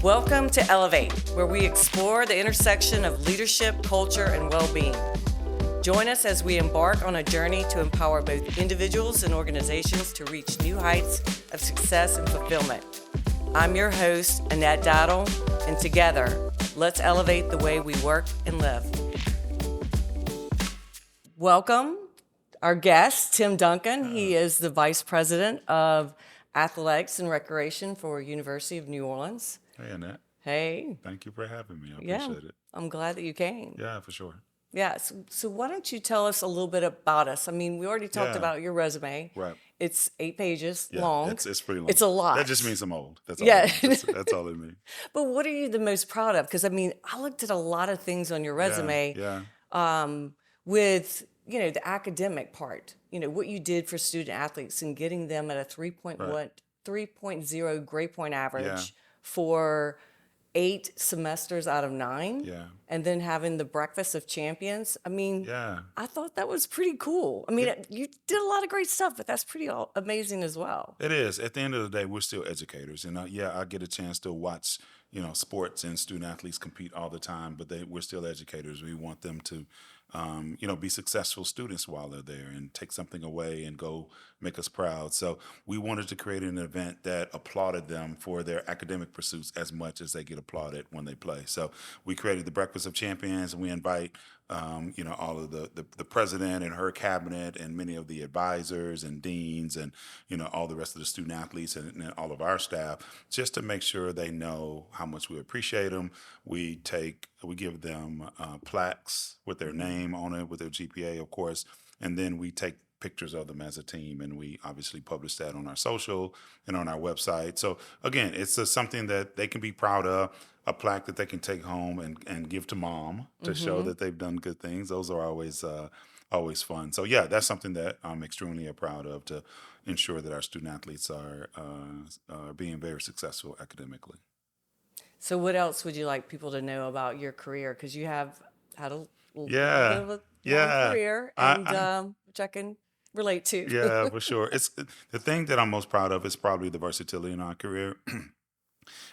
Welcome to Elevate, where we explore the intersection of leadership, culture, and well-being. Join us as we embark on a journey to empower both individuals and organizations to reach new heights of success and fulfillment. I'm your host, Annette Dowdle, and together, let's elevate the way we work and live. Welcome, our guest, Tim Duncan. He is the Vice President of Athletics and Recreation for University of New Orleans. Hey, Annette. Hey. Thank you for having me. I appreciate it. I'm glad that you came. Yeah, for sure. Yeah, so why don't you tell us a little bit about us? I mean, we already talked about your resume. Right. It's 8 pages long. It's pretty long. It's a lot. That just means I'm old. That's all. Yeah. That's all it means. But what are you the most proud of? Because, I mean, I looked at a lot of things on your resume with, the academic part, what you did for student athletes and getting them at a 3.0 grade point average for 8 semesters out of 9. Yeah. And then having the Breakfast of Champions. I mean, I thought that was pretty cool. I mean, you did a lot of great stuff, but that's pretty amazing as well. It is. At the end of the day, we're still educators. And I get a chance to watch, sports and student athletes compete all the time, but we're still educators. We want them to, be successful students while they're there and take something away and go make us proud. So we wanted to create an event that applauded them for their academic pursuits as much as they get applauded when they play. So we created the Breakfast of Champions, and we invite all of the president and her cabinet and many of the advisors and deans and, all the rest of the student athletes and all of our staff, just to make sure they know how much we appreciate them. We give them plaques with their name on it, with their GPA, of course, and then we take pictures of them as a team, and we obviously publish that on our social and on our website. So again, it's something that they can be proud of, a plaque that they can take home and give to mom to show that they've done good things. Those are always fun. So that's something that I'm extremely proud of, to ensure that our student athletes are being very successful academically. So what else would you like people to know about your career? Because you have had a little bit of a long career, and which I can relate to. Yeah, for sure. It's the thing that I'm most proud of is probably the versatility in our career.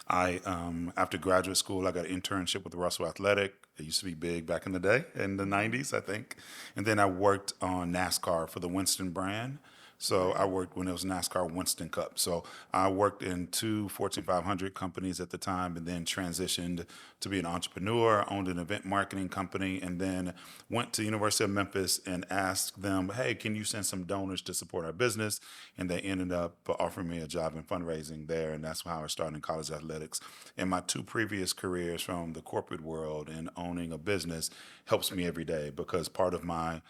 After graduate school, I got an internship with Russell Athletic. It used to be big back in the day, in the 90s, I think. And then I worked on NASCAR for the Winston brand. So I worked when it was NASCAR Winston Cup. So I worked in 2 Fortune 500 companies at the time, and then transitioned to be an entrepreneur, owned an event marketing company, and then went to University of Memphis and asked them, hey, can you send some donors to support our business? And they ended up offering me a job in fundraising there, and that's how I started in college athletics. And my 2 previous careers from the corporate world and owning a business helps me every day, because part of my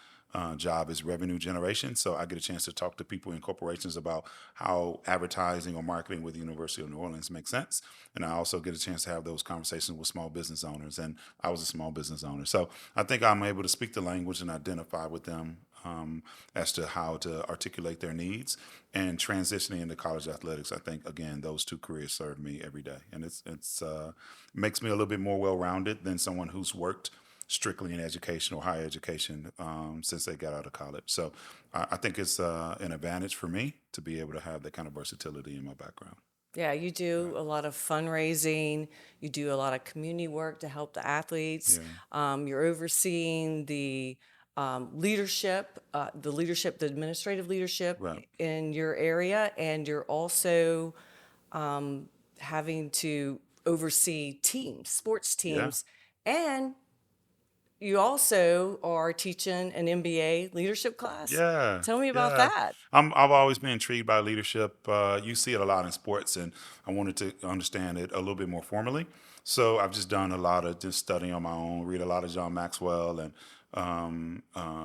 job is revenue generation. So I get a chance to talk to people in corporations about how advertising or marketing with the University of New Orleans makes sense. And I also get a chance to have those conversations with small business owners. And I was a small business owner. So I think I'm able to speak the language and identify with them as to how to articulate their needs. And transitioning into college athletics, I think, again, those 2 careers serve me every day. And it's makes me a little bit more well-rounded than someone who's worked strictly in education or higher education since they got out of college. So I think it's an advantage for me to be able to have that kind of versatility in my background. Yeah, you do a lot of fundraising. You do a lot of community work to help the athletes. You're overseeing the leadership, the administrative leadership in your area, and you're also having to oversee teams, sports teams, and you also are teaching an MBA leadership class. Yeah. Tell me about that. I've always been intrigued by leadership. You see it a lot in sports, and I wanted to understand it a little bit more formally. So I've just done a lot of just studying on my own, read a lot of John Maxwell and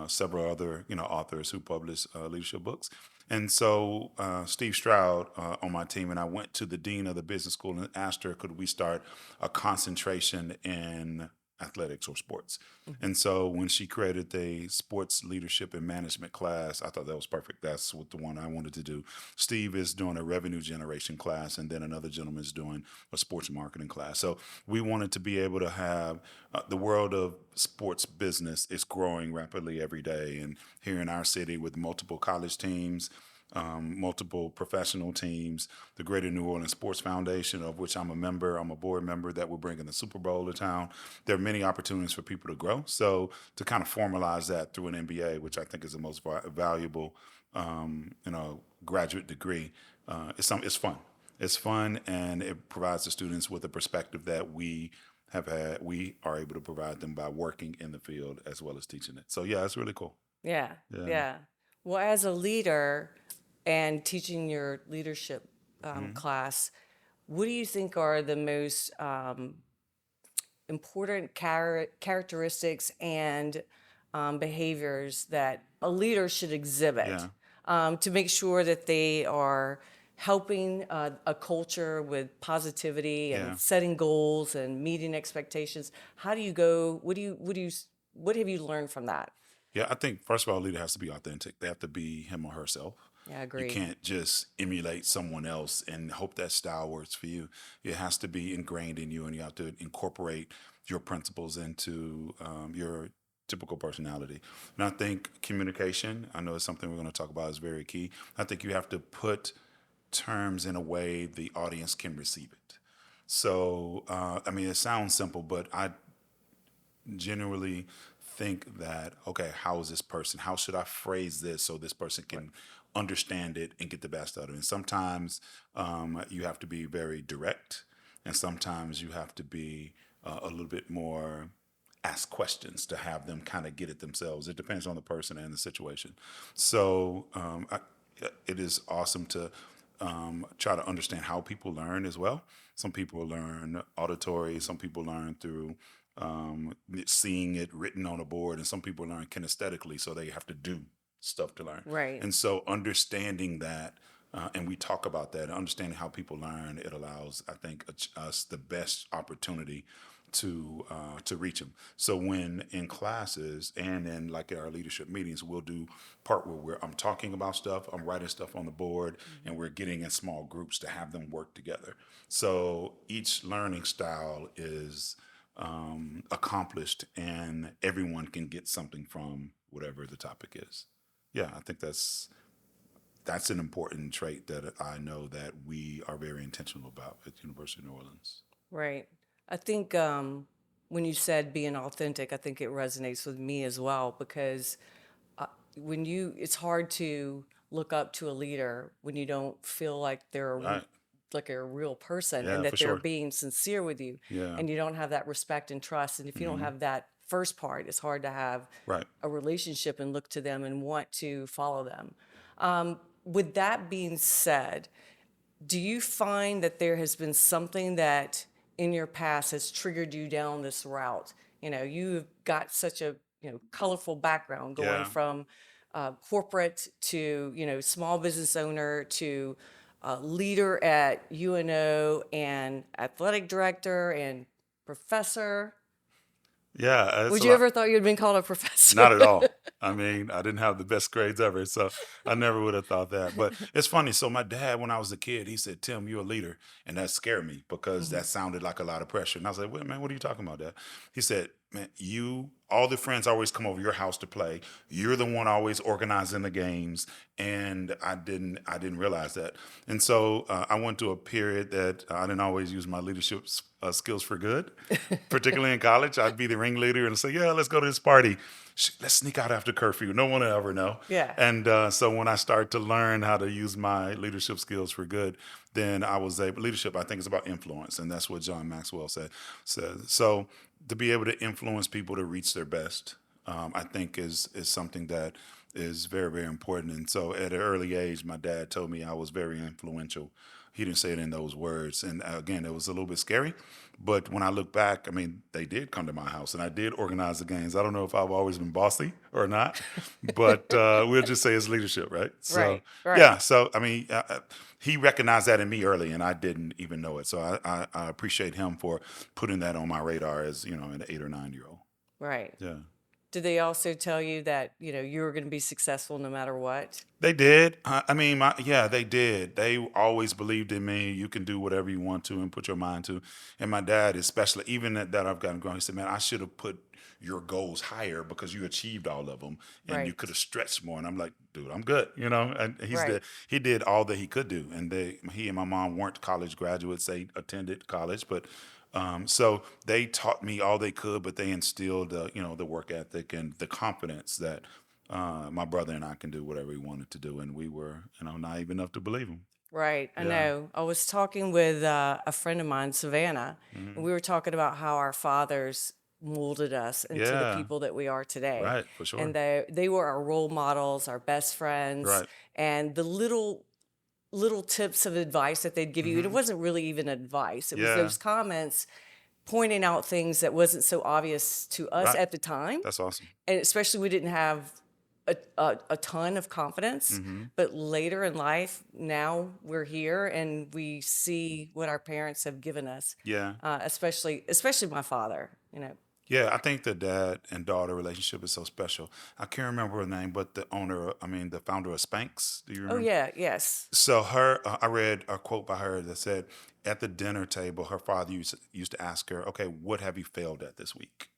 several other authors who publish leadership books. And so Steve Stroud on my team and I went to the dean of the business school and asked her, could we start a concentration in athletics or sports? And so when she created the sports leadership and management class, I thought that was perfect. That's what the one I wanted to do. Steve is doing a revenue generation class, and then another gentleman is doing a sports marketing class. So we wanted to be able to have the world of sports business is growing rapidly every day. And here in our city with multiple college teams, multiple professional teams, the Greater New Orleans Sports Foundation, of which I'm a member. I'm a board member that will bring in the Super Bowl to town. There are many opportunities for people to grow. So to kind of formalize that through an MBA, which I think is the most valuable, graduate degree, it's fun. It's fun, and it provides the students with a perspective that we are able to provide them by working in the field as well as teaching it. So yeah, it's really cool. Yeah, Yeah. yeah. Well, as a leader and teaching your leadership class, what do you think are the most important characteristics and behaviors that a leader should exhibit Yeah. to make sure that they are helping a culture with positivity and Yeah. setting goals and meeting expectations? How do you go? What have you learned from that? Yeah, I think first of all, a leader has to be authentic. They have to be him or herself. Yeah, I You agree. can't just emulate someone else and hope that style works for you. It has to be ingrained in you, and you have to incorporate your principles into your typical personality. And I think communication, I know it's something we're going to talk about, is very key. I think you have to put terms in a way the audience can receive it. So, it sounds simple, but I generally think that, okay, how is this person? How should I phrase this so this person can understand it and get the best out of it? And sometimes you have to be very direct, and sometimes you have to be a little bit more ask questions to have them kind of get it themselves. It depends on the person and the situation. So it is awesome to try to understand how people learn as well. Some people learn auditory, some people learn through seeing it written on a board, and some people learn kinesthetically, so they have to do stuff to learn. Right. And so understanding that, and we talk about that, understanding how people learn, it allows, I think, us the best opportunity to reach them. So when in classes and in like our leadership meetings, we'll do part where I'm talking about stuff, I'm writing stuff on the board, and we're getting in small groups to have them work together. So each learning style is accomplished, and everyone can get something from whatever the topic is. Yeah, I think that's an important trait that I know that we are very intentional about at the University of New Orleans. Right. I think when you said being authentic, I think it resonates with me as well because it's hard to look up to a leader when you don't feel like Right. like a real person and Yeah, for that they're sure. being sincere with you Yeah. and you don't have that respect and trust. And if you don't have that first part, it's hard to have Right. a relationship and look to them and want to follow them. With that being said, do you find that there has been something that in your past has triggered you down this route? You've got such a colorful background going Yeah. from corporate to small business owner to leader at UNO and athletic director and professor. Yeah, it's Would a you lot. ever thought you'd been called a professor? Not at all. I mean, I didn't have the best grades ever, so I never would have thought that. But it's funny. So my dad, when I was a kid, he said, "Tim, you're a leader," and that scared me because that sounded like a lot of pressure. And I was like, "Wait, man, what are you talking about, Dad?" He said, "Man, all the friends always come over your house to play. You're the one always organizing the games." And I didn't realize that. And so I went to a period that I didn't always use my leadership skills for good, particularly in college. I'd be the ringleader and say, "Yeah, let's go to this party. Let's sneak out after curfew. No one will ever know." Yeah. And so when I started to learn how to use my leadership skills for good, then I was able. Leadership, I think, is about influence, and that's what John Maxwell said. So to be able to influence people to reach their best, I think is something that is very, very important. And so at an early age, my dad told me I was very influential. He didn't say it in those words. And again, it was a little bit scary. But when I look back, I mean, they did come to my house and I did organize the games. I don't know if I've always been bossy or not, but we'll just say it's leadership, right? So, Right, right. yeah. So, he recognized that in me early and I didn't even know it. So I appreciate him for putting that on my radar as, an 8 or 9 year old. Right. Yeah. Did they also tell you that, you were going to be successful no matter what? They did. I mean, yeah, they did. They always believed in me. You can do whatever you want to and put your mind to. And my dad, especially, even that I've gotten grown, he said, "Man, I should have put your goals higher because you achieved all of them, and you could Right. have stretched more." And I'm like, "Dude, I'm good," you know. And Right. he did all that he could do. And he and my mom weren't college graduates. They attended college, but so they taught me all they could, but they instilled the work ethic and the confidence that my brother and I can do whatever we wanted to do, and we were naive enough to believe him. Right. I Yeah. know. I was talking with a friend of mine, Savannah, and Hmm. we were talking about how our fathers molded us into the Yeah. people that we are today. Right. For And sure. they were our role models, our best friends, Right. and the little tips of advice that they'd give you. And it Hmm. wasn't really even advice. It was Yeah. those comments pointing out things that wasn't so obvious to us Right. at the time. That's awesome. And especially we didn't have a ton of confidence, Hmm. but later in life, now we're here and we see what our parents have given us, Yeah. especially my father. Yeah. I think the dad and daughter relationship is so special. I can't remember her name, but the founder of Spanx. Do you Oh remember? yeah, yes, So I read a quote by her that said, at the dinner table, her father used to ask her, "Okay, what have you failed at this week?"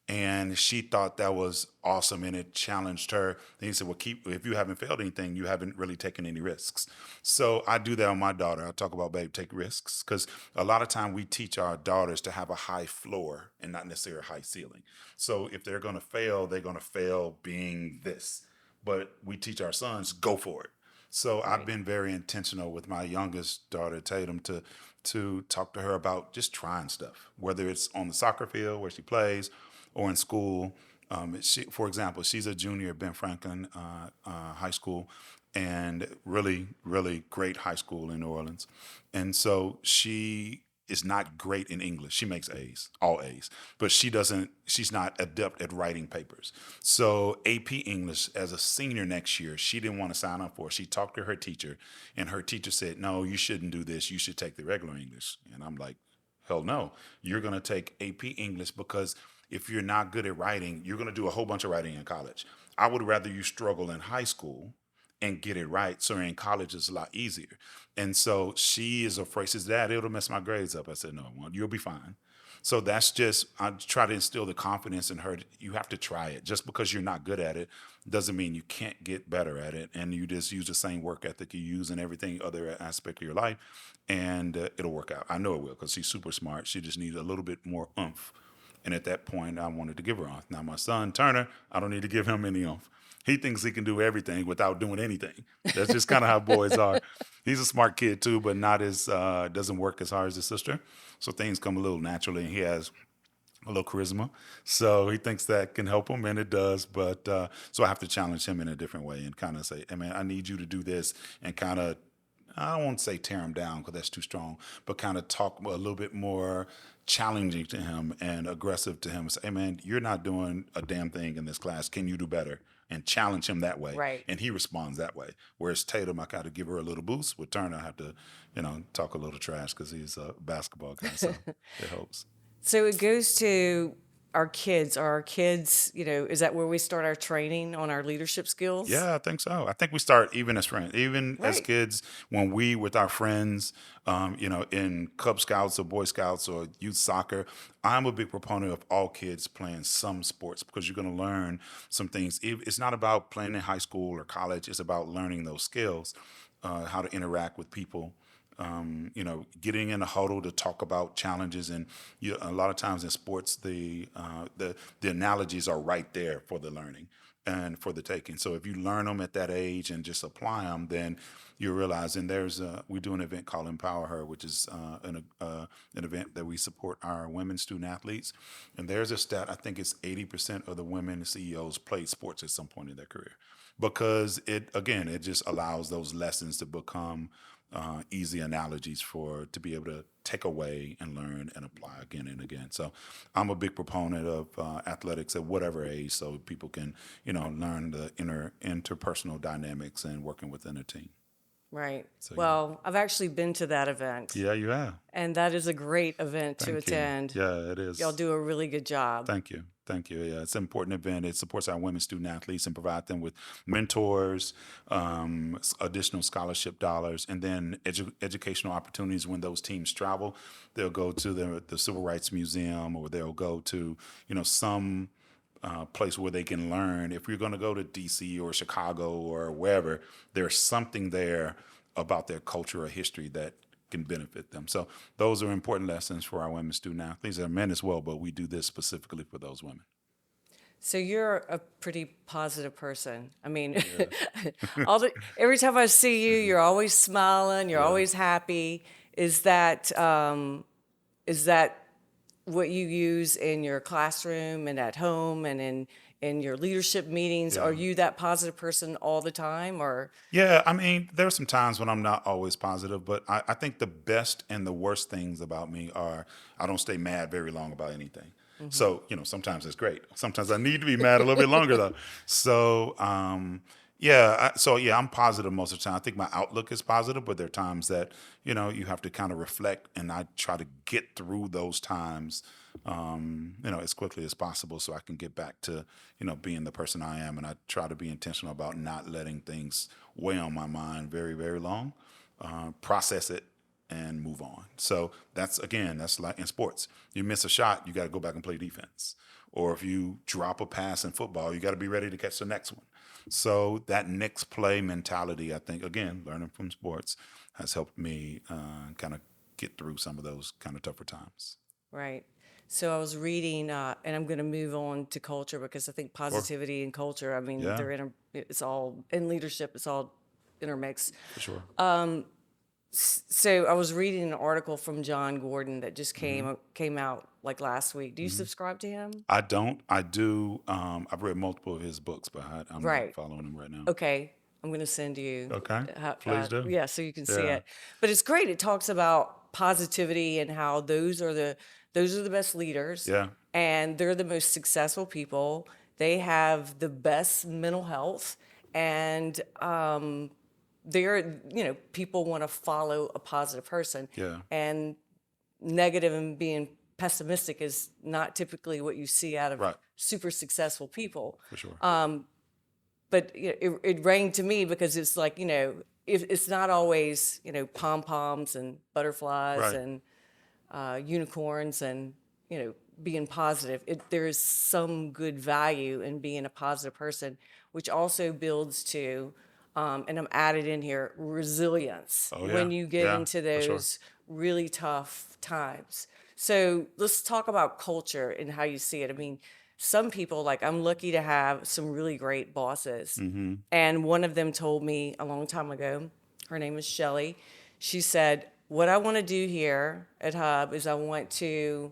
And she thought that was awesome, and it challenged her. And he said, "Well, if you haven't failed anything, you haven't really taken any risks." So I do that on my daughter. I talk about, babe, take risks, because a lot of time we teach our daughters to have a high floor and not necessarily a high ceiling. So if they're going to fail, they're going to fail being this. But we teach our sons, go for it. So I've right, been very intentional with my youngest daughter, Tatum, to talk to her about just trying stuff, whether it's on the soccer field where she plays or in school. For example, she's a junior at Ben Franklin High School, and really, really great high school in New Orleans. And so she is not great in English. She makes A's, all A's, but she's not adept at writing papers. So AP English as a senior next year, she didn't want to sign up for it. She talked to her teacher, and her teacher said, "No, you shouldn't do this. You should take the regular English." And I'm like, "Hell no. You're going to take AP English because if you're not good at writing, you're going to do a whole bunch of writing in college. I would rather you struggle in high school and get it right. So in college, it's a lot easier." And so she is afraid. She says, "Dad, it'll mess my grades up." I said, "No, well, you'll be fine." So that's just, I try to instill the confidence in her. You have to try it. Just because you're not good at it doesn't mean you can't get better at it. And you just use the same work ethic you use in everything other aspect of your life, and it'll work out. I know it will, because she's super smart. She just needs a little bit more oomph. And at that point, I wanted to give her oomph. Now, my son, Turner, I don't need to give him any oomph. He thinks he can do everything without doing anything. That's just kind of how boys are. He's a smart kid too, but not as doesn't work as hard as his sister. So things come a little naturally, and he has a little charisma. So he thinks that can help him, and it does. But so I have to challenge him in a different way and kind of say, "Hey, man, I need you to do this," and kind of, I won't say tear him down because that's too strong, but kind of talk a little bit more challenging to him and aggressive to him. Say, "Hey, man, you're not doing a damn thing in this class. Can you do better?" And challenge him that way. right. And he responds that way. Whereas Tatum, I got to give her a little boost. With Turner, I have to, talk a little trash because he's a basketball guy. So it helps. So it goes to our kids. Are our kids, is that where we start our training on our leadership skills? Yeah, I think so. I think we start even as friends, even as Right. kids, when we with our friends, in Cub Scouts or Boy Scouts or youth soccer. I'm a big proponent of all kids playing some sports, because you're going to learn some things. It's not about playing in high school or college. It's about learning those skills, how to interact with people, getting in a huddle to talk about challenges. And a lot of times in sports, the analogies are right there for the learning and for the taking. So if you learn them at that age and just apply them, then you realize. And we do an event called Empower Her, which is an event that we support our women student athletes. And there's a stat, I think it's 80% of the women CEOs played sports at some point in their career, because it just allows those lessons to become easy analogies to be able to take away and learn and apply again and again. So I'm a big proponent of athletics at whatever age, so people can learn the interpersonal dynamics and working within a team. Right. So yeah, Well, I've actually been to that event, yeah, you have. and that is a great event to Thank you. attend. Yeah, it Y'all is. do a really good job. Thank you. Thank you. Yeah, it's an important event. It supports our women student athletes and provide them with mentors, additional scholarship dollars, and then educational opportunities when those teams travel. They'll go to the Civil Rights Museum, or they'll go to some place where they can learn. If you're going to go to DC or Chicago or wherever, there's something there about their culture or history that can benefit them. So those are important lessons for our women student athletes and men as well, but we do this specifically for those women. So you're a pretty positive person. I mean, Yeah. every time I see you, you're always smiling, you're Yeah. always happy. Is that what you use in your classroom and at home and in your leadership meetings? Yeah. Are you that positive person all the time, or? Yeah, I mean, there are some times when I'm not always positive, but I think the best and the worst things about me are I don't stay mad very long about anything. So, sometimes it's great. Sometimes I need to be mad a little bit longer though. So, yeah, I'm positive most of the time. I think my outlook is positive, but there are times that, you have to kind of reflect, and I try to get through those times, as quickly as possible so I can get back to, being the person I am. And I try to be intentional about not letting things weigh on my mind very, very long, process it, and move on. So that's like in sports. You miss a shot, you got to go back and play defense. Or if you drop a pass in football, you got to be ready to catch the next one. So that next play mentality, I think, again, learning from sports, has helped me kind of get through some of those kind of tougher times. Right. So I was reading, and I'm going to move on to culture because I think Or positivity and culture, I mean, yeah, it's all in leadership, it's all intermixed. for sure. So I was reading an article from John Gordon that just hmm came out like last week. Do you hmm subscribe to him? I don't. I do. I've read multiple of his books, but I'm not Right. following him right now. Okay. I'm going to send you, Okay, please do. yeah, so you can see Yeah, it. But it's great. It talks about positivity and how those are the best leaders, yeah, and they're the most successful people. They have the best mental health, and people want to follow a positive person, yeah. and negative and being pessimistic is not typically what you see out of Right, super successful people. for sure. But it rang to me because it's like, if it's not always, pom poms and butterflies Right. and unicorns and, being positive. There is some good value in being a positive person, which also builds to, and I'm added in here, resilience Oh yeah, when you get yeah, into for sure. those really tough times. So let's talk about culture and how you see it. I mean, some people, like, I'm lucky to have some really great bosses. hmm And one of them told me a long time ago, her name is Shelley. She said, what I want to do here at Hub is I want to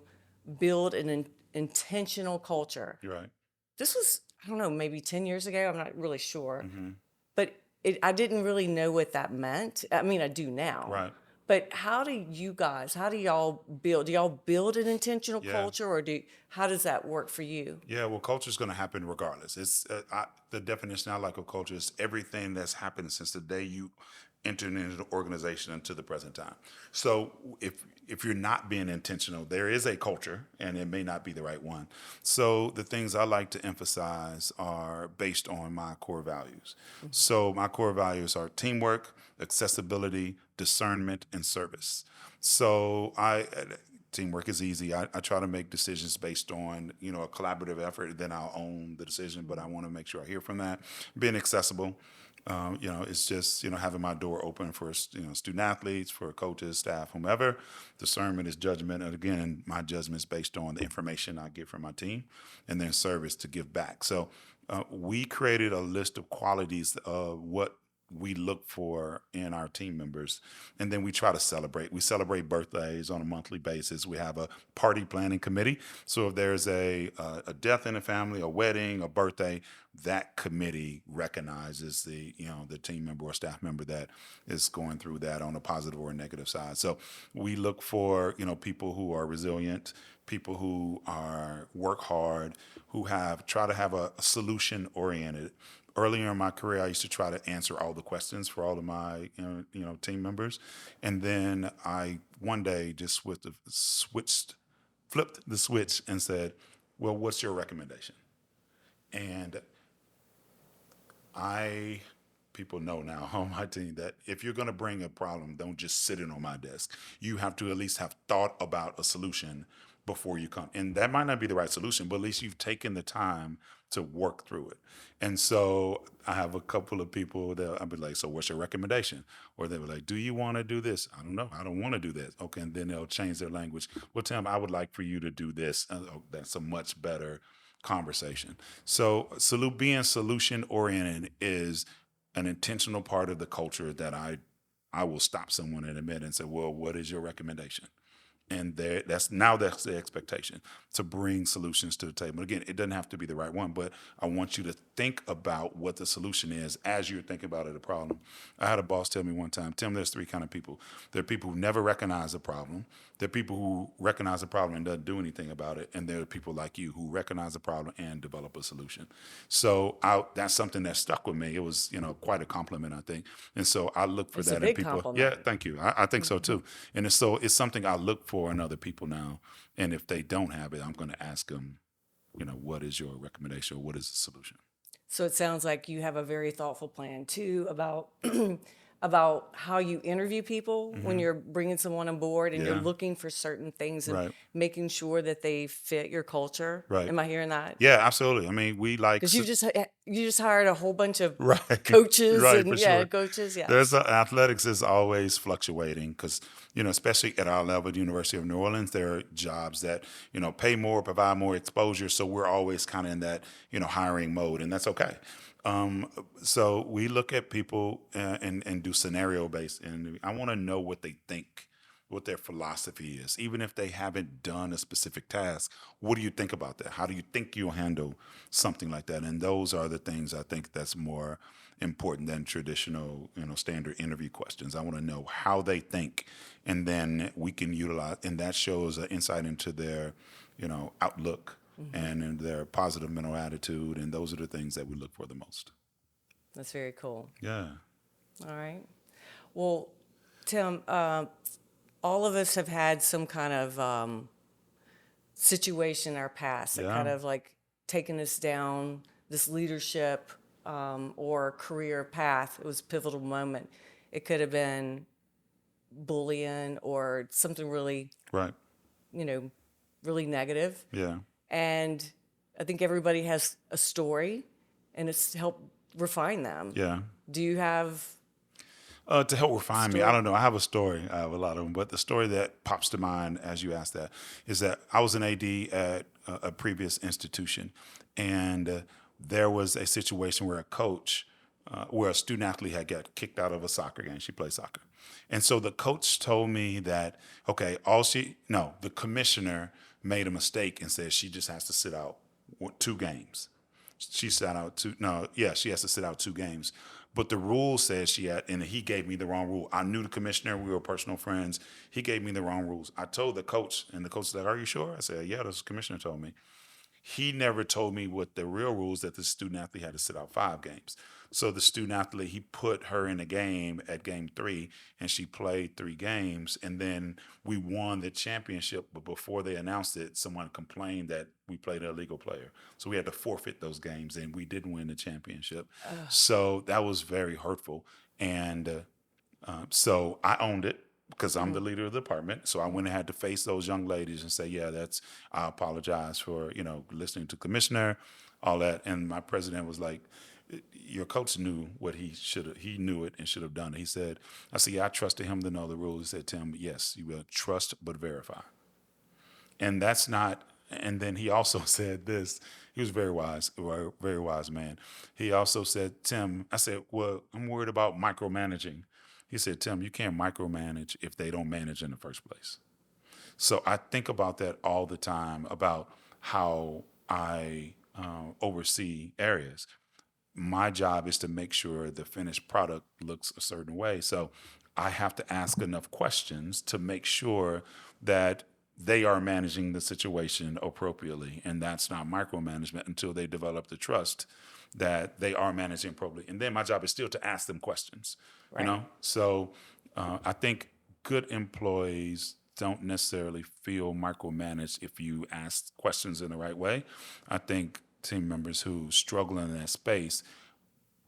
build an intentional culture. You're right. This was, I don't know, maybe 10 years ago. I'm not really sure. hmm But I didn't really know what that meant. I mean, I do now. Right. But how do y'all build? Do y'all build an intentional Yeah. culture, or how does that work for you? Yeah. Well, culture is going to happen regardless. It's the definition I like of culture is everything that's happened since the day you entered into the organization until the present time. So if you're not being intentional, there is a culture, and it may not be the right one. So the things I like to emphasize are based on my core values. So my core values are teamwork, accessibility, discernment, and service. So teamwork is easy. I try to make decisions based on a collaborative effort. Then I'll own the decision, but I want to make sure I hear from that. Being accessible, it's just having my door open for student athletes, for coaches, staff, whomever. Discernment is judgment, and again, my judgment is based on the information I get from my team, and then service to give back. So we created a list of qualities of what we look for in our team members, and then we try to celebrate. We celebrate birthdays on a monthly basis. We have a party planning committee. So if there's a death in the family, a wedding, a birthday, that committee recognizes the team member or staff member that is going through that on a positive or a negative side. So we look for people who are resilient, people who are work hard, who try to have a solution oriented. Earlier in my career, I used to try to answer all the questions for all of my team members, and then I one day just flipped the switch and said, well, what's your recommendation? And people know now on my team that if you're going to bring a problem, don't just sit it on my desk. You have to at least have thought about a solution before you come. And that might not be the right solution, but at least you've taken the time to work through it. And so I have a couple of people that I'll be like, so what's your recommendation? Or they were like, do you want to do this? I don't know. I don't want to do this. Okay. And then they'll change their language. Well, Tim, I would like for you to do this. Oh, that's a much better conversation. So being solution oriented is an intentional part of the culture that I will stop someone in a minute and say, well, what is your recommendation? And that's the expectation, to bring solutions to the table. Again, it doesn't have to be the right one, but I want you to think about what the solution is as you're thinking about it, a problem. I had a boss tell me one time, Tim, there's three kind of people. There are people who never recognize a problem. There are people who recognize a problem and doesn't do anything about it. And there are people like you who recognize a problem and develop a solution. So that's something that stuck with me. It was, quite a compliment, I think. And so I look for It's a that in big people. compliment. Yeah, thank you. I think so too. And it's something I look for in other people now. And if they don't have it, I'm going to ask them, what is your recommendation or what is the solution? So it sounds like you have a very thoughtful plan too about about how you interview people when you're bringing someone on board and you're Yeah. looking for certain things and Right. making sure that they fit your culture. Right. Am I hearing that? Yeah, absolutely. I mean, we like Because you just hired a whole bunch of right, coaches right, for and yeah, sure. coaches. There's Yes. athletics is always fluctuating because especially at our level, the University of New Orleans, there are jobs that pay more, provide more exposure. So we're always kind of in that hiring mode, and that's okay. So we look at people and do scenario based, and I want to know what they think, what their philosophy is, even if they haven't done a specific task. What do you think about that? How do you think you'll handle something like that? And those are the things I think that's more important than traditional, standard interview questions. I want to know how they think, and then we can utilize, and that shows an insight into their, outlook and in their positive mental attitude. And those are the things that we look for the most. That's very cool. Yeah. All right. Well, Tim, all of us have had some kind of situation in our past that Yeah. kind of like taken us down this leadership or career path. It was a pivotal moment. It could have been bullying or something really, Right. really negative. Yeah. And I think everybody has a story, and it's helped refine them. Yeah. Do you have To help refine me, I story? don't know. I have a story. I have a lot of them, but the story that pops to mind as you ask that is that I was an AD at a previous institution, and there was a situation where where a student athlete had got kicked out of a soccer game. She played soccer, and so the coach told me that okay, the commissioner made a mistake and said she just has to sit out 2 games. She sat out two. No, yeah, she has to sit out 2 games. But the rule says she had, and he gave me the wrong rule. I knew the commissioner. We were personal friends. He gave me the wrong rules. I told the coach, and the coach said, "Are you sure?" I said, "Yeah, the commissioner told me." He never told me what the real rules that the student athlete had to sit out 5 games. So the student athlete, he put her in a game at game 3, and she played 3 games, and then we won the championship. But before they announced it, someone complained that we played an illegal player, so we had to forfeit those games, and we didn't win the championship. So that was very hurtful, and so I owned it because I'm the leader of the department. So I went and had to face those young ladies and say, yeah, I apologize for, listening to commissioner, all that. And my president was like, your coach knew what he knew it and should have done it. I said, yeah, I trusted him to know the rules. He said, Tim, yes, you will trust but verify. And that's not, and then he also said this. He was very wise, a very wise man. He also said, Tim, I said, well, I'm worried about micromanaging. He said, Tim, you can't micromanage if they don't manage in the first place. So I think about that all the time about how I oversee areas. My job is to make sure the finished product looks a certain way. So I have to ask enough questions to make sure that they are managing the situation appropriately. And that's not micromanagement until they develop the trust that they are managing appropriately. And then my job is still to ask them questions, Right. So I think good employees don't necessarily feel micromanaged if you ask questions in the right way. I think team members who struggle in that space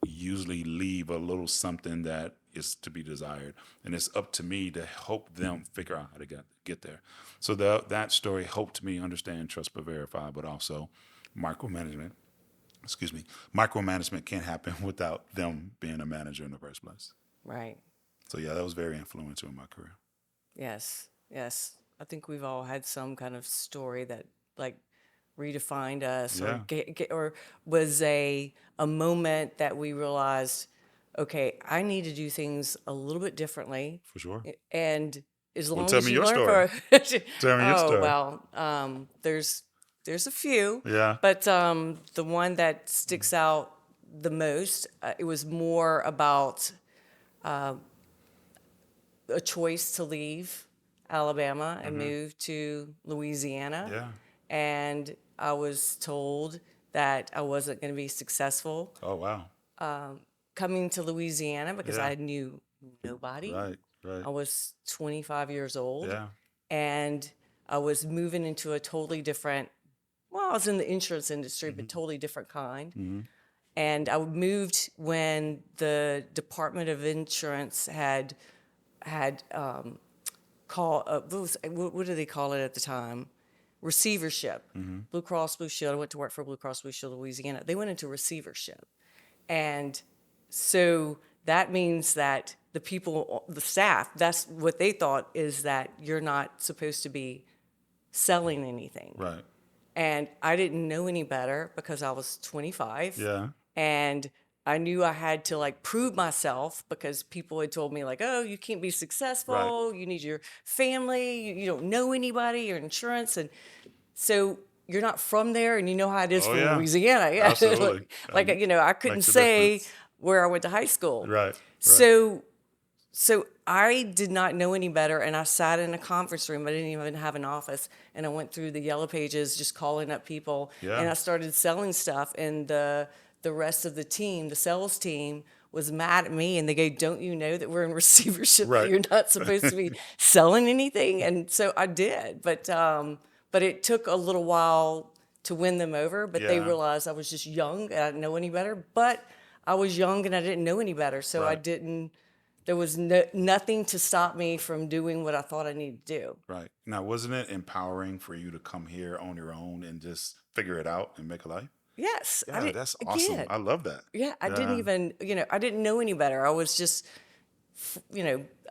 usually leave a little something that is to be desired, and it's up to me to help them figure out how to get there. So that story helped me understand trust but verify, but also micromanagement. Excuse me, micromanagement can't happen without them being a manager in the first place. Right. So yeah, that was very influential in my career. Yes. Yes. I think we've all had some kind of story that like redefined us or Yeah, or was a moment that we realized, okay, I need to do things a little bit differently. for sure. And as Well, long tell as me you your learn story. from Tell me your oh story. well, there's a few, Yeah. but the one that sticks out the most, it was more about a choice to leave Alabama and move to Louisiana. Yeah. And I was told that I wasn't going to be successful Oh wow. coming to Louisiana because Yeah. I knew nobody. Right. Right. I was 25 years old Yeah. and I was moving into a totally different, well, I was in the insurance industry, but totally different kind. And I moved when the Department of Insurance had what do they call it at the time? Receivership. Blue Cross Blue Shield. I went to work for Blue Cross Blue Shield Louisiana. They went into receivership, and so that means that the people, the staff, that's what they thought is that you're not supposed to be selling anything. Right. And I didn't know any better because I was 25. Yeah. And I knew I had to like prove myself because people had told me like, oh, you can't be Right. successful. You need your family. You don't know anybody, your insurance. And so you're not from there and you know how it is Oh from yeah. Louisiana. Yeah. Absolutely. I couldn't Makes a say difference. where I went to high school. Right. Right. So I did not know any better, and I sat in a conference room. I didn't even have an office, and I went through the yellow pages, just calling up people, Yeah. and I started selling stuff. And the rest of the team, the sales team, was mad at me, and they go, "Don't you know that we're in receivership? That Right. you're not supposed to be selling anything?" And so I did, but it took a little while to win them over. But they Yeah. realized I was just young and I didn't know any better. But I was young and I didn't know any better, so I Right. didn't. There was nothing to stop me from doing what I thought I needed to do. Right. Now, wasn't it empowering for you to come here on your own and just figure it out and make a life? Yes, I Yeah, did. that's awesome. Again, I love that. yeah, I didn't Yeah. even, I didn't know any better. I was just,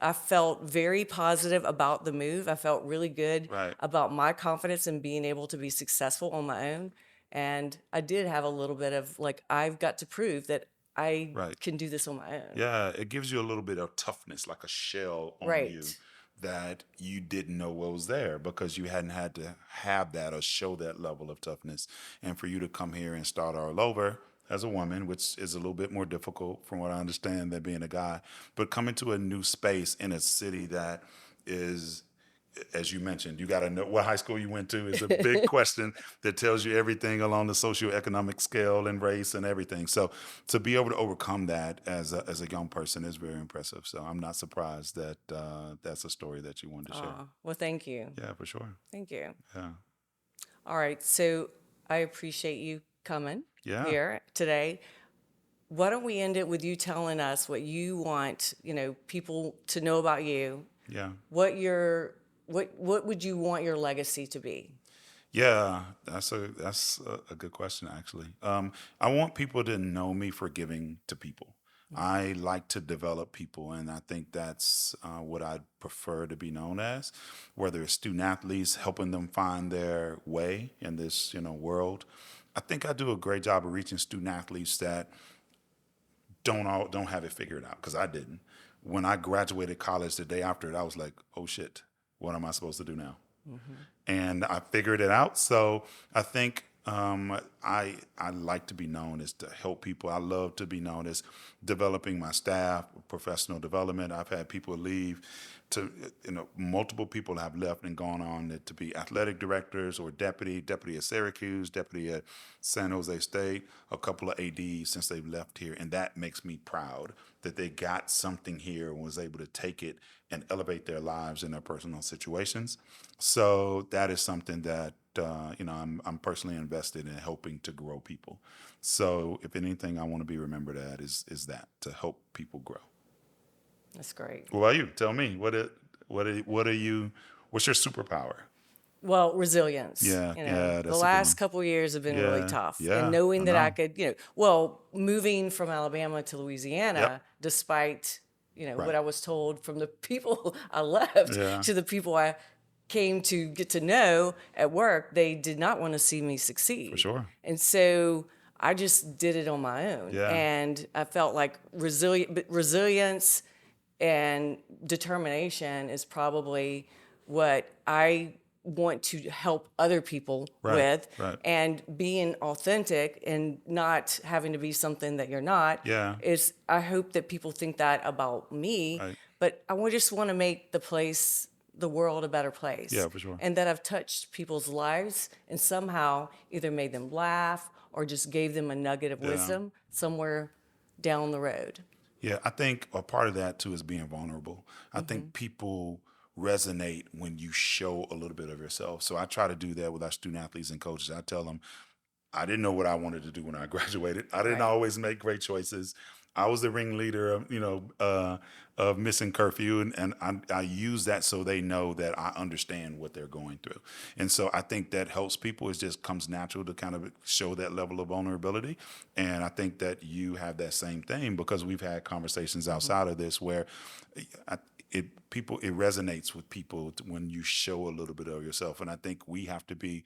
I felt very positive about the move. I felt really good Right. about my confidence in being able to be successful on my own. And I did have a little bit of like, I've got to prove that I Right. can do this on my own. Yeah, it gives you a little bit of toughness, like a shell on you Right. that you didn't know what was there because you hadn't had to have that or show that level of toughness. And for you to come here and start all over as a woman, which is a little bit more difficult from what I understand than being a guy, but coming to a new space in a city that is, as you mentioned, you got to know what high school you went to is a big question that tells you everything along the socioeconomic scale and race and everything. So to be able to overcome that as a young person is very impressive. So I'm not surprised that that's a story that you wanted to share. Well, thank you. Yeah, for sure. Thank you. Yeah. All right. So I appreciate you coming Yeah. here today. Why don't we end it with you telling us what you want, people to know about you? Yeah. What would you want your legacy to be? Yeah, that's a good question actually. I want people to know me for giving to people. I like to develop people, and I think that's what I'd prefer to be known as. Whether it's student athletes, helping them find their way in this world. I think I do a great job of reaching student athletes that don't have it figured out because I didn't. When I graduated college the day after it, I was like, oh shit, what am I supposed to do now? And I figured it out. So I think I like to be known as to help people. I love to be known as developing my staff, professional development. I've had people leave to, multiple people have left and gone on to be athletic directors or deputy at Syracuse, deputy at San Jose State, a couple of ADs since they've left here. And that makes me proud that they got something here and was able to take it and elevate their lives and their personal situations. So that is something that, I'm personally invested in helping to grow people. So if anything, I want to be remembered at is that, to help people grow. That's great. What about you? Tell me, what's your superpower? Well, resilience. Yeah, that's the a good last one. couple of years have been really tough. Yeah, And knowing that know. I could, moving from Alabama to Louisiana, despite, what I was told from the people I left to the people I came to get to know at work, they did not want to see me succeed. For sure. And so I just did it on my own. Yeah. And I felt like resilience and determination is probably what I want to help other people with. Right. And being authentic and not having to be something that you're not is, I hope that people think that about me. Right. But I just want to make the world a better place. Yeah, for sure. And that I've touched people's lives and somehow either made them laugh or just gave them a nugget of wisdom somewhere down the road. Yeah, I think a part of that too is being vulnerable. I think people resonate when you show a little bit of yourself. So I try to do that with our student athletes and coaches. I tell them, I didn't know what I wanted to do when I graduated. I didn't always make great choices. I was the ringleader of missing curfew, and I use that so they know that I understand what they're going through. And so I think that helps people. It just comes natural to kind of show that level of vulnerability. And I think that you have that same thing because we've had conversations outside of this where it resonates with people when you show a little bit of yourself. And I think we have to be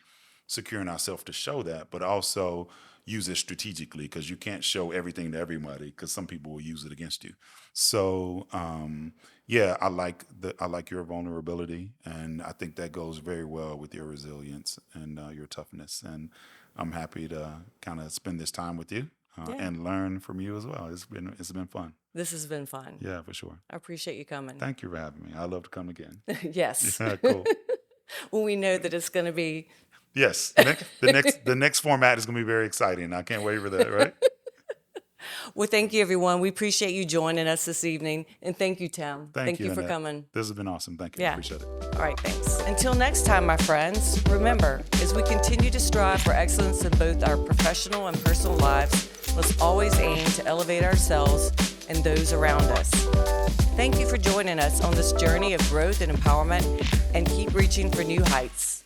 secure in ourselves to show that, but also use it strategically because you can't show everything to everybody because some people will use it against you. So I like your vulnerability, and I think that goes very well with your resilience and your toughness. And I'm happy to kind of spend this time with you and learn from you as well. It's been fun. This has been fun. Yeah, for sure. I appreciate you coming. Thank you for having me. I'd love to come again. Yes. Yeah, cool. When we know that it's going to be. Yes, the next format is going to be very exciting. I can't wait for that, right? Well, thank you, everyone. We appreciate you joining us this evening. And thank you, Tim. Thank you for Annette. coming. This has been awesome. Thank you. Yeah. Appreciate it. All right, thanks. Until next time, my friends, remember, as we continue to strive for excellence in both our professional and personal lives, let's always aim to elevate ourselves and those around us. Thank you for joining us on this journey of growth and empowerment, and keep reaching for new heights.